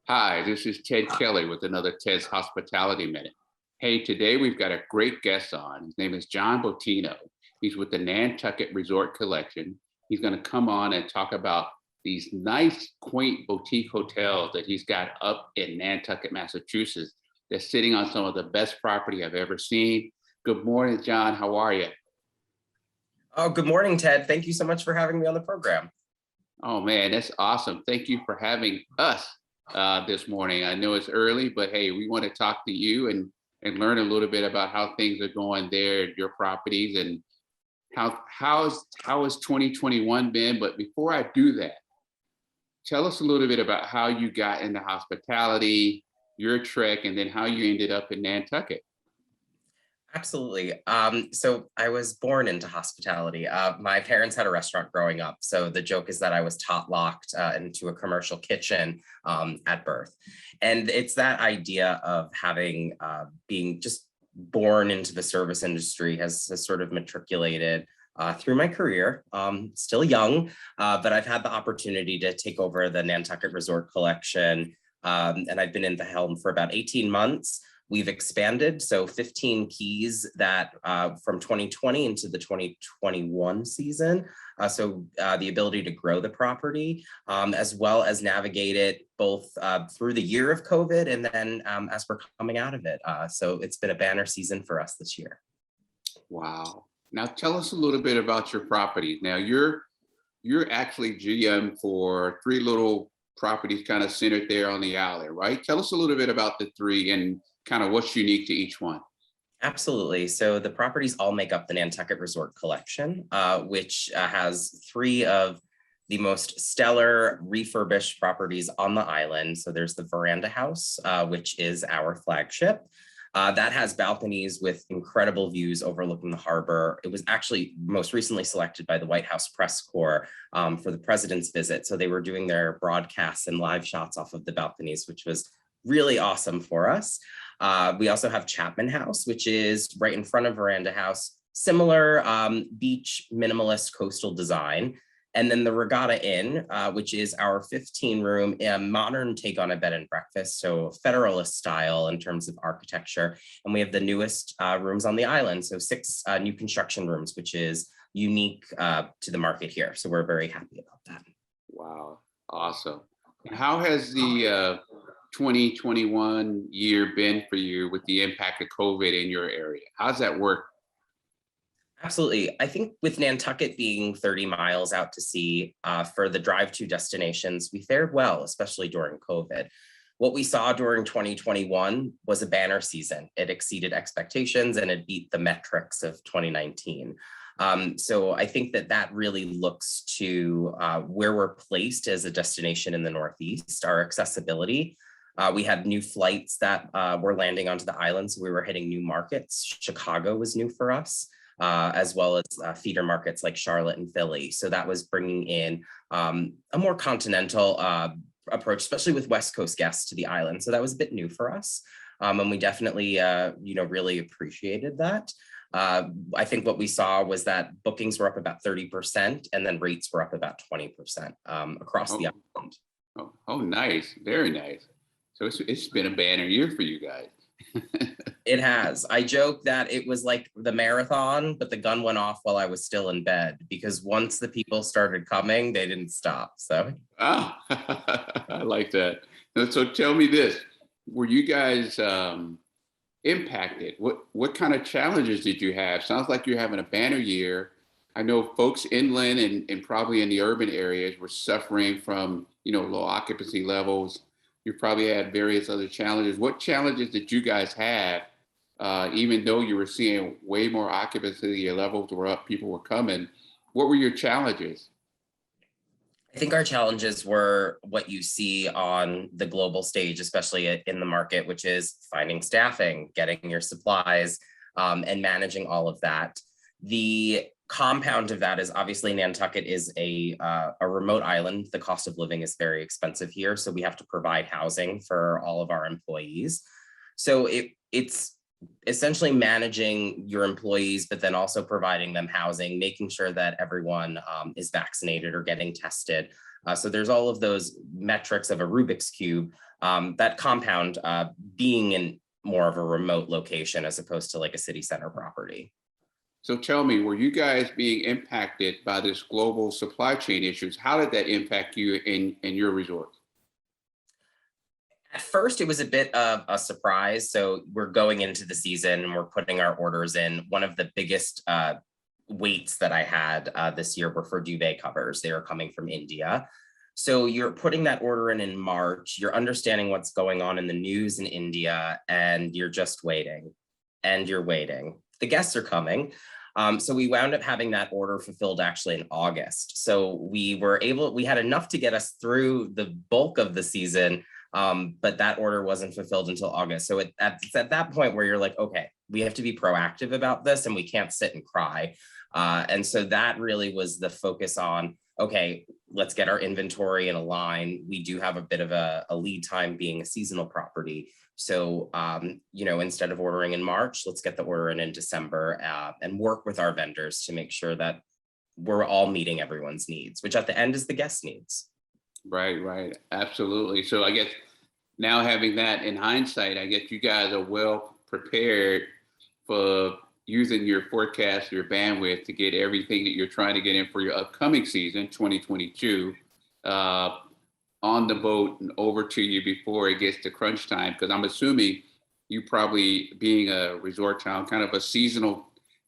Hi, this is Ted Kelly with another Ted's Hospitality Minute. Hey, today we've got a great guest on. His name is John Bottino. He's with the Nantucket Resort Collection. He's going to come on and talk about these nice, quaint boutique hotels that he's got up in Nantucket, Massachusetts. They're sitting on some of the best property I've ever seen. Good morning, John. How are you? Oh, good morning, Ted. Thank you so much for having me on the program. Oh, man, that's awesome. Thank you for having us this morning. I know it's early, but hey, we want to talk to you and learn a little bit about how things are going there at your properties and how has 2021 been. But before I do that, tell us a little bit about how you got into hospitality, your trek, and then how you ended up in Nantucket. Absolutely. So I was born into hospitality. My parents had a restaurant growing up. So the joke is that I was top locked into a commercial kitchen at birth. And it's that idea of having being just born into the service industry has sort of matriculated through my career. Still young, but I've had the opportunity to take over the Nantucket Resort Collection. And I've been in the helm for about 18 months. We've expanded, so 15 keys that from 2020 into the 2021 season. The ability to grow the property, as well as navigate it both through the year of COVID and then as we're coming out of it. So it's been a banner season for us this year. Wow. Now tell us a little bit about your properties. Now you're actually GM for three little properties kind of centered there on the island, right? Tell us a little bit about the three and kind of what's unique to each one. Absolutely. So the properties all make up the Nantucket Resort Collection, which has three of the most stellar refurbished properties on the island. So there's the Veranda House, which is our flagship. That has balconies with incredible views overlooking the harbor. It was actually most recently selected by the White House Press Corps for the president's visit. So they were doing their broadcasts and live shots off of the balconies, which was really awesome for us. We also have Chapman House, which is right in front of Veranda House, similar beach minimalist coastal design. And then the Regatta Inn, which is our 15-room modern take on a bed and breakfast, so Federalist style in terms of architecture. And we have the newest rooms on the island, so 6 new construction rooms, which is unique to the market here. So we're very happy about that. Wow, awesome. And how has the 2021 year been for you with the impact of COVID in your area? How's that work? Absolutely. I think with Nantucket being 30 miles out to sea for the drive-to destinations, we fared well, especially during COVID. What we saw during 2021 was a banner season. It exceeded expectations and it beat the metrics of 2019. So I think that really looks to where we're placed as a destination in the Northeast, our accessibility. We had new flights that were landing onto the island, so we were hitting new markets. Chicago was new for us, as well as feeder markets like Charlotte and Philly. So that was bringing in a more continental approach, especially with West Coast guests to the island. So that was a bit new for us, and we definitely, really appreciated that. I think what we saw was that bookings were up about 30%, and then rates were up about 20% across the island. Oh, nice, very nice. So it's been a banner year for you guys. It has. I joke that it was like the marathon, but the gun went off while I was still in bed because once the people started coming, they didn't stop. So, Oh, I like that. So tell me this: were you guys impacted? What kind of challenges did you have? Sounds like you're having a banner year. I know folks inland and probably in the urban areas were suffering from low occupancy levels. You probably had various other challenges. What challenges did you guys have, even though you were seeing way more occupancy, your levels were up, people were coming? What were your challenges? I think our challenges were what you see on the global stage, especially in the market, which is finding staffing, getting your supplies, and managing all of that. The compound of that is obviously Nantucket is a remote island. The cost of living is very expensive here, so we have to provide housing for all of our employees. So it's essentially managing your employees, but then also providing them housing, making sure that everyone is vaccinated or getting tested. So there's all of those metrics of a Rubik's Cube that compound being in more of a remote location as opposed to like a city center property. So tell me, were you guys being impacted by this global supply chain issues? How did that impact you in your resort? At first, it was a bit of a surprise. So we're going into the season and we're putting our orders in. One of the biggest waits that I had this year were for duvet covers. They were coming from India. So you're putting that order in March, you're understanding what's going on in the news in India, and you're just waiting and you're waiting. The guests are coming. So we wound up having that order fulfilled actually in August. So we had enough to get us through the bulk of the season, but that order wasn't fulfilled until August. So it's at that point where you're like, okay, we have to be proactive about this and we can't sit and cry. And so that really was the focus on, okay, let's get our inventory in a line. We do have a bit of a lead time being a seasonal property. So, instead of ordering in March, let's get the order in December and work with our vendors to make sure that we're all meeting everyone's needs, which at the end is the guest needs. Right. Absolutely. So I guess now having that in hindsight, I guess you guys are well prepared for using your forecast, your bandwidth to get everything that you're trying to get in for your upcoming season, 2022, on the boat and over to you before it gets to crunch time. Because I'm assuming you probably, being a resort town, kind of a seasonal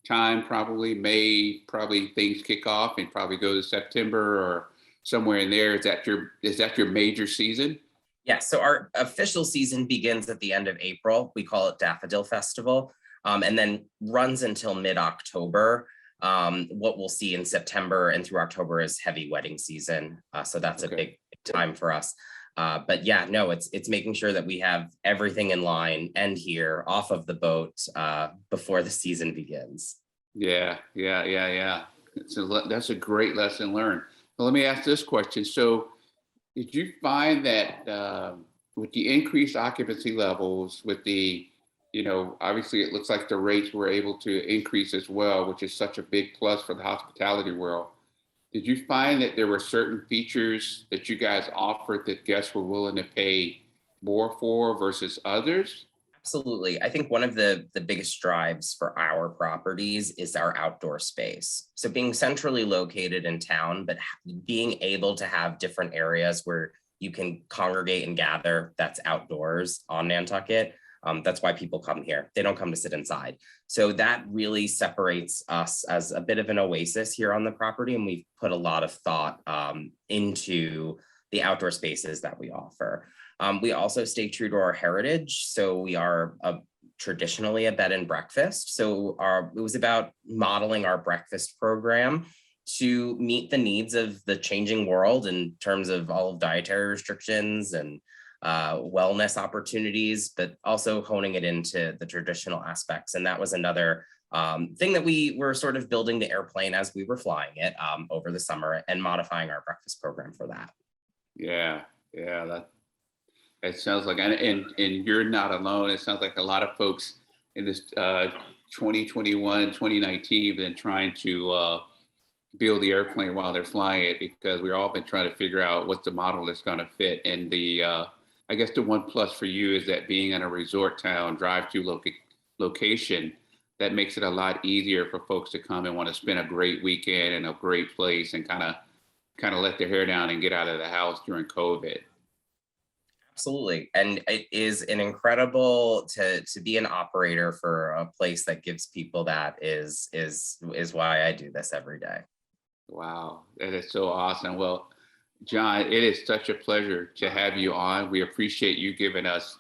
time, probably May, probably things kick off and probably go to September or somewhere in there. Is that your major season? Yeah, so our official season begins at the end of April. We call it Daffodil Festival, and then runs until mid-October. What we'll see in September and through October is heavy wedding season. So that's a big time for us. But yeah, no, it's making sure that we have everything in line and here off of the boat before the season begins. Yeah. So that's a great lesson learned. Well, let me ask this question. So did you find that with the increased occupancy levels, with the, obviously it looks like the rates were able to increase as well, which is such a big plus for the hospitality world. Did you find that there were certain features that you guys offered that guests were willing to pay more for versus others? Absolutely. I think one of the biggest drives for our properties is our outdoor space. So being centrally located in town, but being able to have different areas where you can congregate and gather that's outdoors on Nantucket. That's why people come here. They don't come to sit inside. So that really separates us as a bit of an oasis here on the property. And we've put a lot of thought into the outdoor spaces that we offer. We also stay true to our heritage. So we are traditionally a bed and breakfast. So it was about modeling our breakfast program to meet the needs of the changing world in terms of all of dietary restrictions and wellness opportunities, but also honing it into the traditional aspects. And that was another thing that we were sort of building the airplane as we were flying it over the summer and modifying our breakfast program for that. Yeah, that sounds like, and you're not alone. It sounds like a lot of folks in this 2021, 2019 have been trying to build the airplane while they're flying it, because we've all been trying to figure out what's the model that's going to fit. And I guess the one plus for you is that being in a resort town, drive-through location, that makes it a lot easier for folks to come and want to spend a great weekend in a great place and kind of let their hair down and get out of the house during COVID. Absolutely. And it is an incredible to be an operator for a place that gives people that is why I do this every day. Wow, that is so awesome. Well, John, it is such a pleasure to have you on. We appreciate you giving us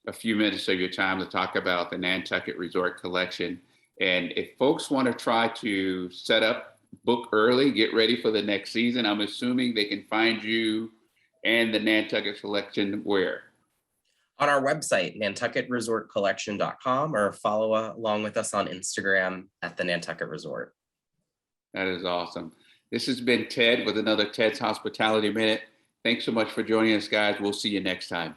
a few minutes of your time to talk about the Nantucket Resort Collection. And if folks want to try to set up, book early, get ready for the next season, I'm assuming they can find you and the Nantucket Collection where? On our website, nantucketresortcollection.com, or follow along with us on Instagram at the Nantucket Resort. That is awesome. This has been Ted with another Ted's Hospitality Minute. Thanks so much for joining us, guys. We'll see you next time.